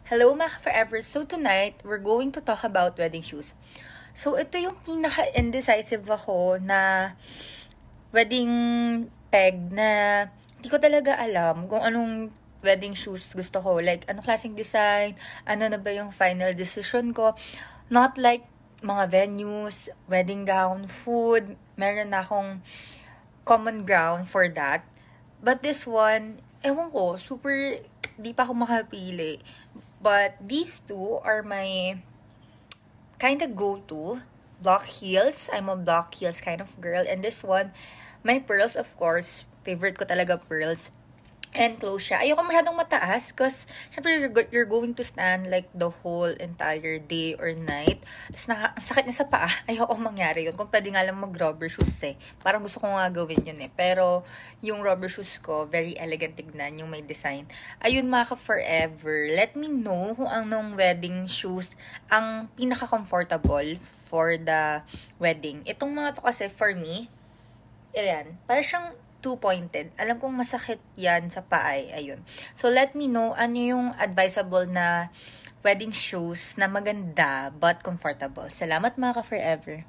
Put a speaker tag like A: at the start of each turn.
A: Hello mga forever. So tonight, we're going to talk about wedding shoes. So ito yung pinaka-indecisive ako na wedding peg na hindi ko talaga alam kung anong wedding shoes gusto ko. Like, anong klaseng design, ano na ba yung final decision ko. Not like mga venues, wedding gown, food, meron na akong common ground for that. But this one, ewan ko, super di pa ako makapili. But these two are my kind of go-to. Block heels. I'm a block heels kind of girl. And this one, my pearls, of course. Favorite ko talaga pearls. And close siya. Ayoko masyadong mataas because syempre you're going to stand like the whole entire day or night. Tapos ang sakit niya sa paa. Ayoko mangyari yun. Kung pwede nga lang mag-rubber shoes eh. Parang gusto ko nga gawin yun eh. Pero yung rubber shoes ko, very elegant tignan, yung may design. Ayun mga ka-forever. Let me know kung anong wedding shoes ang pinaka-comfortable for the wedding. Itong mga to kasi for me, ayan, para siyang two-pointed. Alam kong masakit yan sa paa, ayun. So, let me know ano yung advisable na wedding shoes na maganda but comfortable. Salamat mga ka-forever.